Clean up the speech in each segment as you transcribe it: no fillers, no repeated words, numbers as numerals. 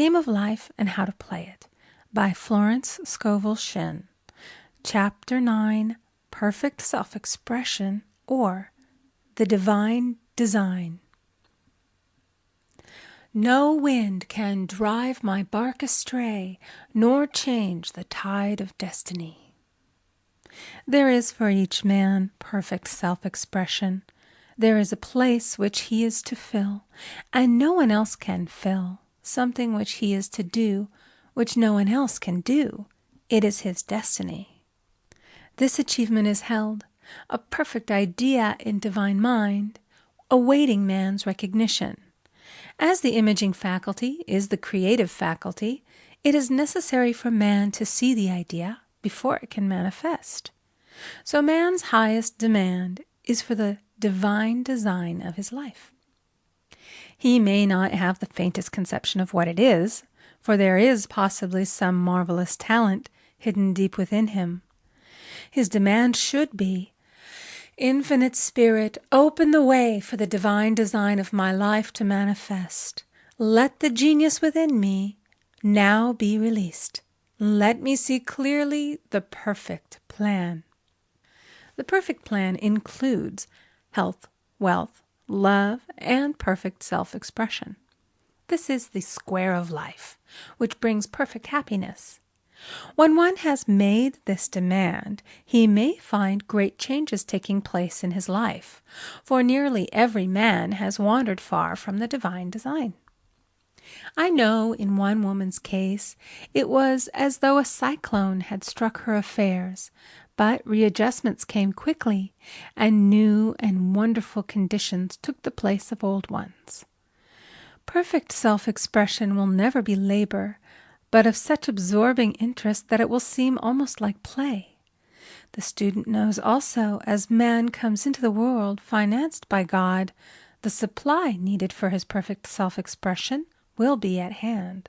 Game of Life and How to Play It by Florence Scovel Shinn. Chapter 9, Perfect Self-Expression, or The Divine Design. No wind can drive my bark astray, nor change the tide of destiny. There is for each man perfect self-expression. There is a place which he is to fill, and no one else can fill. Something which he is to do, which no one else can do. It is his destiny. This achievement is held, a perfect idea in divine mind, awaiting man's recognition. As the imaging faculty is the creative faculty, it is necessary for man to see the idea before it can manifest. So man's highest demand is for the divine design of his life. He may not have the faintest conception of what it is, for there is possibly some marvelous talent hidden deep within him. His demand should be, Infinite Spirit, open the way for the divine design of my life to manifest. Let the genius within me now be released. Let me see clearly the perfect plan. The perfect plan includes health, wealth, love, and perfect self-expression. This is the square of life, which brings perfect happiness. When one has made this demand, he may find great changes taking place in his life, for nearly every man has wandered far from the divine design. I know in one woman's case it was as though a cyclone had struck her affairs, but readjustments came quickly, and new and wonderful conditions took the place of old ones. Perfect self-expression will never be labor, but of such absorbing interest that it will seem almost like play. The student knows also, as man comes into the world financed by God, the supply needed for his perfect self-expression will be at hand.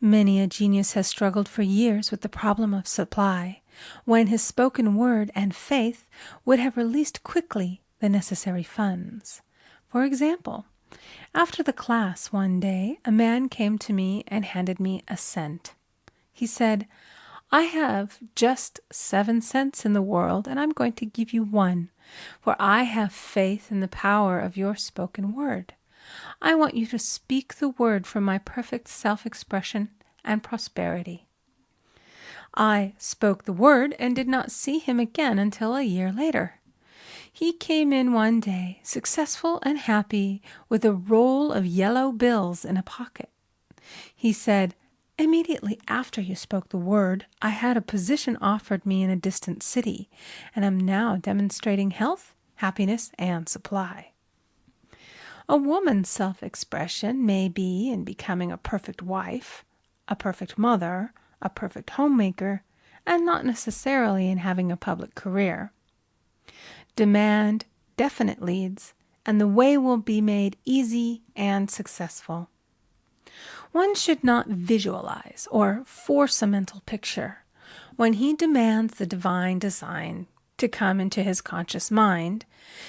Many a genius has struggled for years with the problem of supply, when his spoken word and faith would have released quickly the necessary funds. For example, after the class one day, a man came to me and handed me a cent. He said, I have just 7 cents in the world, and I'm going to give you 1, for I have faith in the power of your spoken word. I want you to speak the word for my perfect self-expression and prosperity. I spoke the word and did not see him again until a year later. He came in one day, successful and happy, with a roll of yellow bills in a pocket. He said, immediately after you spoke the word, I had a position offered me in a distant city, and am now demonstrating health, happiness, and supply. A woman's self-expression may be in becoming a perfect wife, a perfect mother, a perfect homemaker, and not necessarily in having a public career. Demand definite leads, and the way will be made easy and successful. One should not visualize or force a mental picture. When he demands the divine design to come into his conscious mind,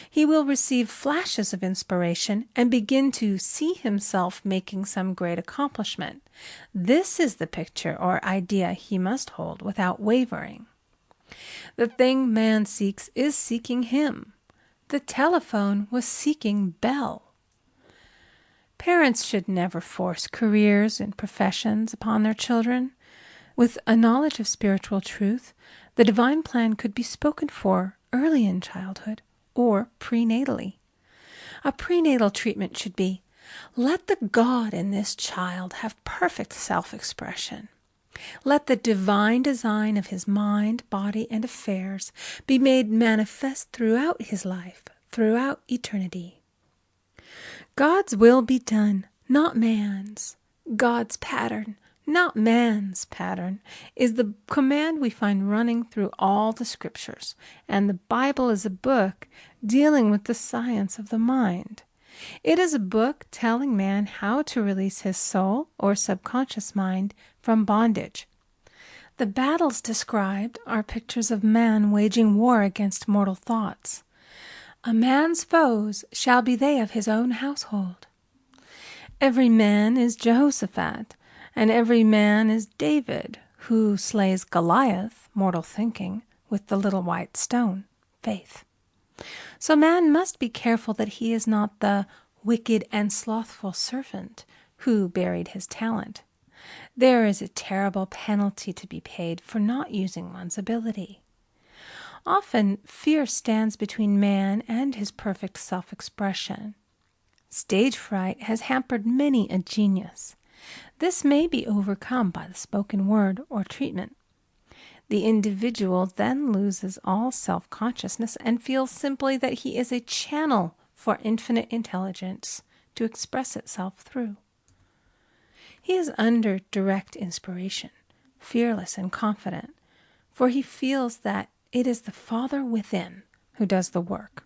he will receive flashes of inspiration and begin to see himself making some great accomplishment. This is the picture or idea he must hold without wavering. The thing man seeks is seeking him. The telephone was seeking Bell. Parents should never force careers and professions upon their children. With a knowledge of spiritual truth, the divine plan could be spoken for early in childhood or prenatally. A prenatal treatment should be, let the God in this child have perfect self-expression. Let the divine design of his mind, body, and affairs be made manifest throughout his life, throughout eternity. God's will be done, not man's. God's pattern, not man's pattern, is the command we find running through all the scriptures, and the Bible is a book dealing with the science of the mind. It is a book telling man how to release his soul or subconscious mind from bondage. The battles described are pictures of man waging war against mortal thoughts. A man's foes shall be they of his own household. Every man is Jehoshaphat, and every man is David, who slays Goliath, mortal thinking, with the little white stone, faith. So man must be careful that he is not the wicked and slothful servant who buried his talent. There is a terrible penalty to be paid for not using one's ability. Often, fear stands between man and his perfect self-expression. Stage fright has hampered many a genius. This may be overcome by the spoken word or treatment. The individual then loses all self-consciousness and feels simply that he is a channel for infinite intelligence to express itself through. He is under direct inspiration, fearless and confident, for he feels that it is the Father within who does the work.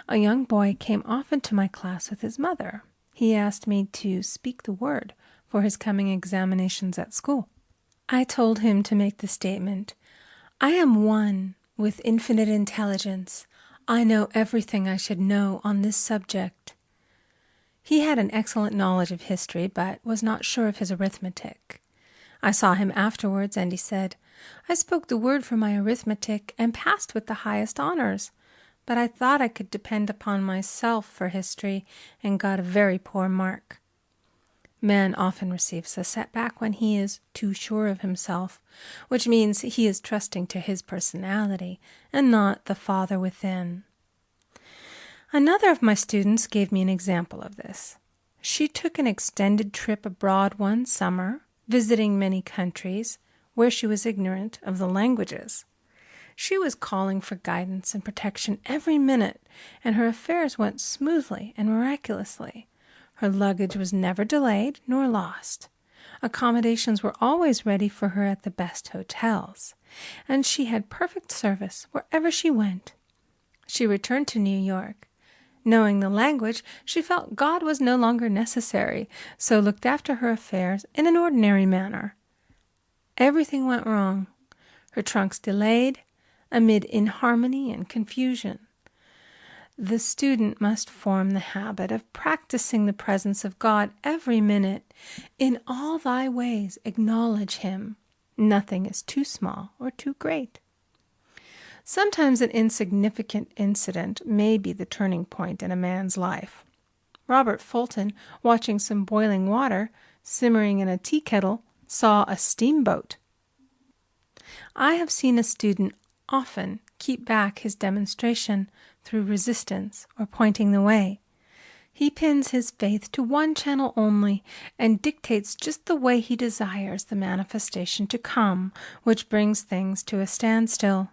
A young boy came often to my class with his mother. He asked me to speak the word for his coming examinations at school. I told him to make the statement, "I am one with infinite intelligence. I know everything I should know on this subject." He had an excellent knowledge of history, but was not sure of his arithmetic. I saw him afterwards, and he said, "I spoke the word for my arithmetic and passed with the highest honors, but I thought I could depend upon myself for history and got a very poor mark." Man often receives a setback when he is too sure of himself, which means he is trusting to his personality and not the Father within. Another of my students gave me an example of this. She took an extended trip abroad one summer, visiting many countries where she was ignorant of the languages. She was calling for guidance and protection every minute, and her affairs went smoothly and miraculously. Her luggage was never delayed nor lost. Accommodations were always ready for her at the best hotels, and she had perfect service wherever she went. She returned to New York. Knowing the language, she felt God was no longer necessary, so looked after her affairs in an ordinary manner. Everything went wrong. Her trunks delayed, amid inharmony and confusion. The student must form the habit of practicing the presence of God every minute. In all thy ways acknowledge him. Nothing is too small or too great. Sometimes an insignificant incident may be the turning point in a man's life. Robert Fulton, watching some boiling water simmering in a tea kettle, saw a steamboat. I have seen a student often keep back his demonstration through resistance or pointing the way. He pins his faith to one channel only and dictates just the way he desires the manifestation to come, which brings things to a standstill.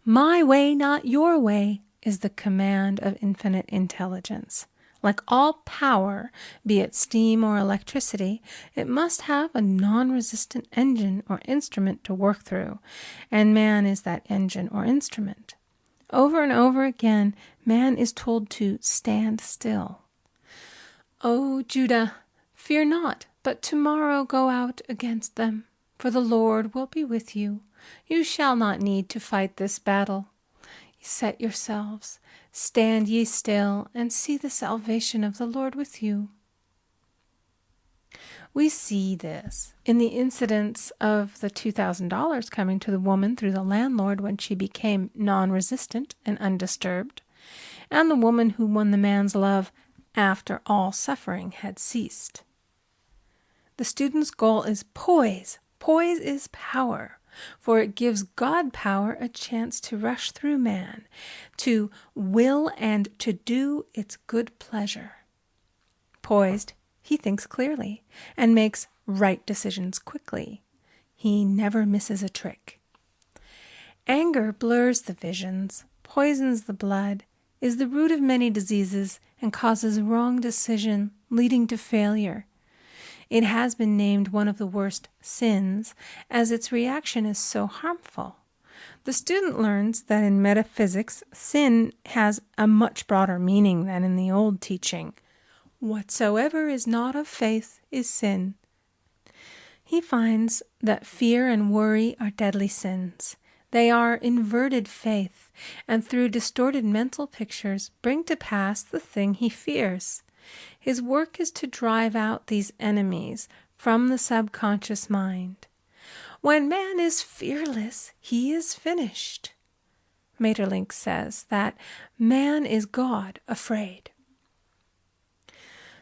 My way, not your way, is the command of infinite intelligence. Like all power, be it steam or electricity, it must have a non-resistant engine or instrument to work through, and man is that engine or instrument. Over and over again, man is told to stand still. O Judah, fear not, but tomorrow go out against them, for the Lord will be with you. You shall not need to fight this battle. Set yourselves, stand ye still, and see the salvation of the Lord with you. We see this in the incidents of the $2,000 coming to the woman through the landlord when she became non-resistant and undisturbed, and the woman who won the man's love after all suffering had ceased. The student's goal is poise. Poise is power. For it gives God power a chance to rush through man, to will and to do its good pleasure. Poised, he thinks clearly and makes right decisions quickly. He never misses a trick. Anger blurs the visions, poisons the blood, is the root of many diseases, and causes wrong decision, leading to failure. It has been named one of the worst sins, as its reaction is so harmful. The student learns that in metaphysics, sin has a much broader meaning than in the old teaching. Whatsoever is not of faith is sin. He finds that fear and worry are deadly sins. They are inverted faith, and through distorted mental pictures bring to pass the thing he fears. His work is to drive out these enemies from the subconscious mind. When man is fearless, he is finished. Maeterlinck says that man is God afraid.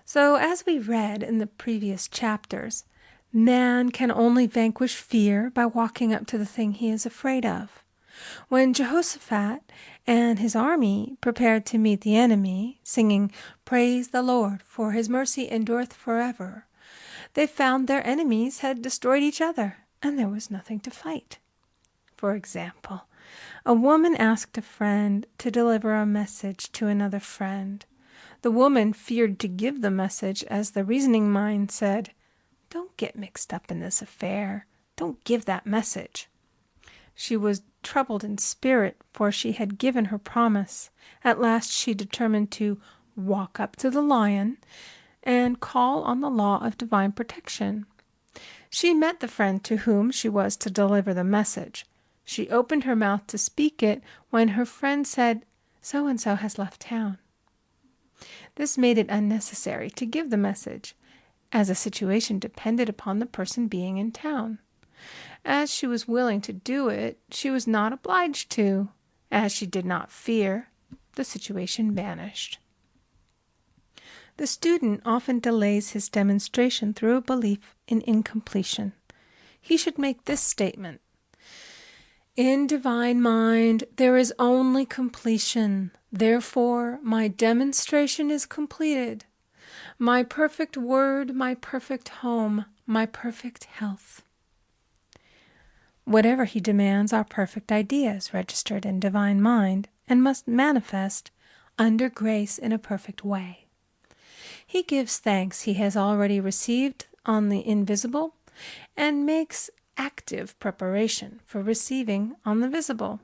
So, as we read in the previous chapters, man can only vanquish fear by walking up to the thing he is afraid of. When Jehoshaphat and his army prepared to meet the enemy, singing, "Praise the Lord, for his mercy endureth forever," they found their enemies had destroyed each other, and there was nothing to fight. For example, a woman asked a friend to deliver a message to another friend. The woman feared to give the message, as the reasoning mind said, "Don't get mixed up in this affair. Don't give that message." She was troubled in spirit, for she had given her promise. At last she determined to walk up to the lion and call on the law of divine protection. She met the friend to whom she was to deliver the message. She opened her mouth to speak it when her friend said, "So-and-so has left town." This made it unnecessary to give the message, as the situation depended upon the person being in town. As she was willing to do it, she was not obliged to. As she did not fear, the situation vanished. The student often delays his demonstration through a belief in incompletion. He should make this statement: "In divine mind, there is only completion. Therefore, my demonstration is completed. My perfect word, my perfect home, my perfect health." Whatever he demands are perfect ideas registered in divine mind and must manifest under grace in a perfect way. He gives thanks he has already received on the invisible and makes active preparation for receiving on the visible.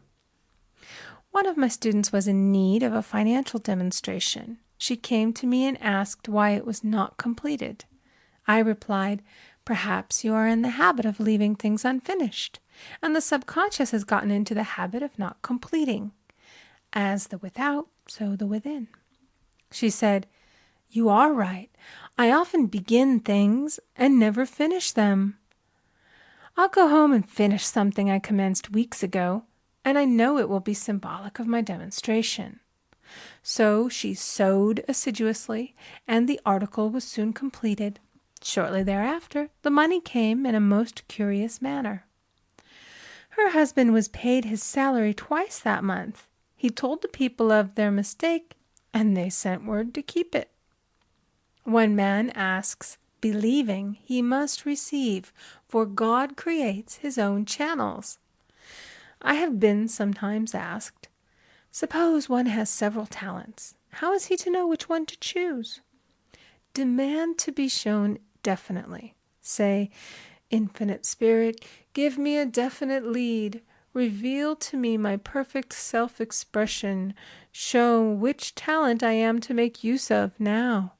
One of my students was in need of a financial demonstration. She came to me and asked why it was not completed. I replied, "Perhaps you are in the habit of leaving things unfinished, and the subconscious has gotten into the habit of not completing. As the without, so the within." She said, "You are right. I often begin things and never finish them. I'll go home and finish something I commenced weeks ago, and I know it will be symbolic of my demonstration." So she sewed assiduously, and the article was soon completed. Shortly thereafter, the money came in a most curious manner. Her husband was paid his salary twice that month. He told the people of their mistake, and they sent word to keep it. When man asks, believing, he must receive, for God creates his own channels. I have been sometimes asked, suppose one has several talents. How is he to know which one to choose? Demand to be shown definitely. Say, "Infinite Spirit, give me a definite lead. Reveal to me my perfect self-expression. Show which talent I am to make use of now."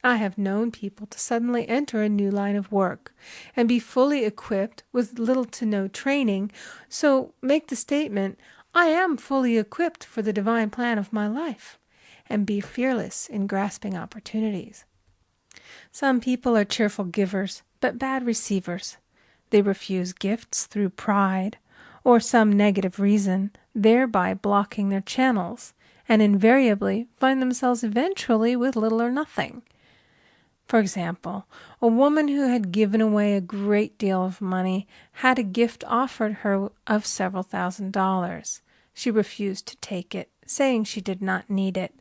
I have known people to suddenly enter a new line of work and be fully equipped with little to no training, so make the statement, "I am fully equipped for the divine plan of my life," and be fearless in grasping opportunities. Some people are cheerful givers, but bad receivers. They refuse gifts through pride or some negative reason, thereby blocking their channels, and invariably find themselves eventually with little or nothing. For example, a woman who had given away a great deal of money had a gift offered her of several $1,000s. She refused to take it, saying she did not need it.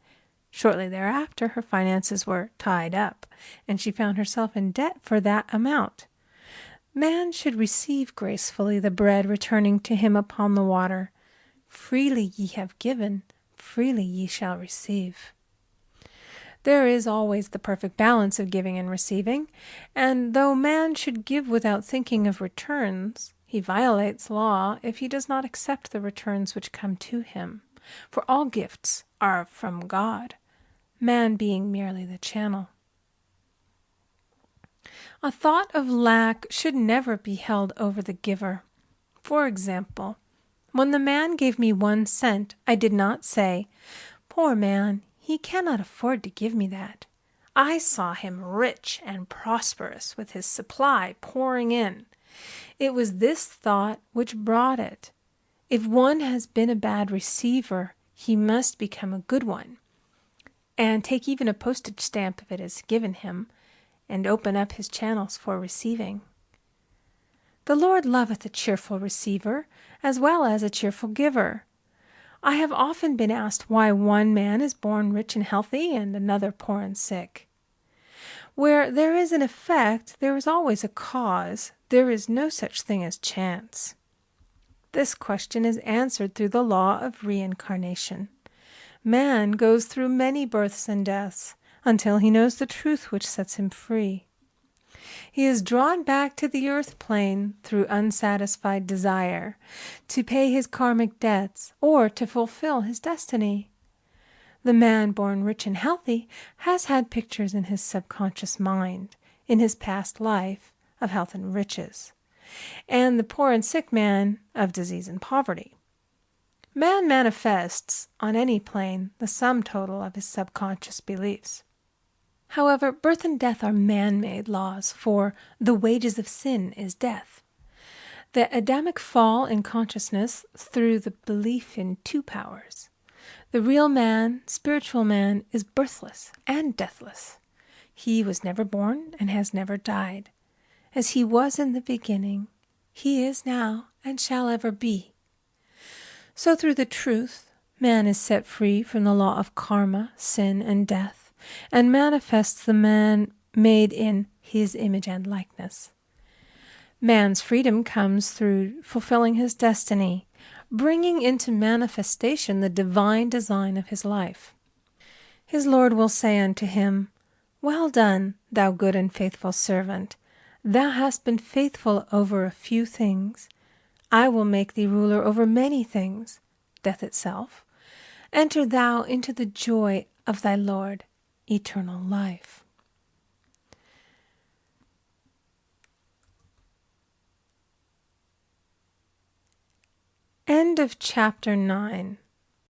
Shortly thereafter, her finances were tied up, and she found herself in debt for that amount. Man should receive gracefully the bread returning to him upon the water. Freely ye have given, freely ye shall receive. There is always the perfect balance of giving and receiving, and though man should give without thinking of returns, he violates law if he does not accept the returns which come to him, for all gifts are from God, man being merely the channel. A thought of lack should never be held over the giver. For example, when the man gave me 1 cent, I did not say, "Poor man, he cannot afford to give me that." I saw him rich and prosperous, with his supply pouring in. It was this thought which brought it. If one has been a bad receiver, he must become a good one, and take even a postage stamp if it is given him, and open up his channels for receiving. The Lord loveth a cheerful receiver, as well as a cheerful giver. I have often been asked why one man is born rich and healthy, and another poor and sick. Where there is an effect, there is always a cause. There is no such thing as chance. This question is answered through the law of reincarnation. Man goes through many births and deaths until he knows the truth which sets him free. He is drawn back to the earth plane through unsatisfied desire, to pay his karmic debts or to fulfill his destiny. The man born rich and healthy has had pictures in his subconscious mind, in his past life, of health and riches, and the poor and sick man of disease and poverty. Man manifests, on any plane, the sum total of his subconscious beliefs. However, birth and death are man-made laws, for the wages of sin is death. The Adamic fall in consciousness through the belief in two powers. The real man, spiritual man, is birthless and deathless. He was never born and has never died. As he was in the beginning, he is now and shall ever be. So through the truth, man is set free from the law of karma, sin, and death, and manifests the man made in his image and likeness. Man's freedom comes through fulfilling his destiny, bringing into manifestation the divine design of his life. His Lord will say unto him, "Well done, thou good and faithful servant. Thou hast been faithful over a few things. I will make thee ruler over many things," death itself. "Enter thou into the joy of thy Lord, eternal life." End of chapter 9.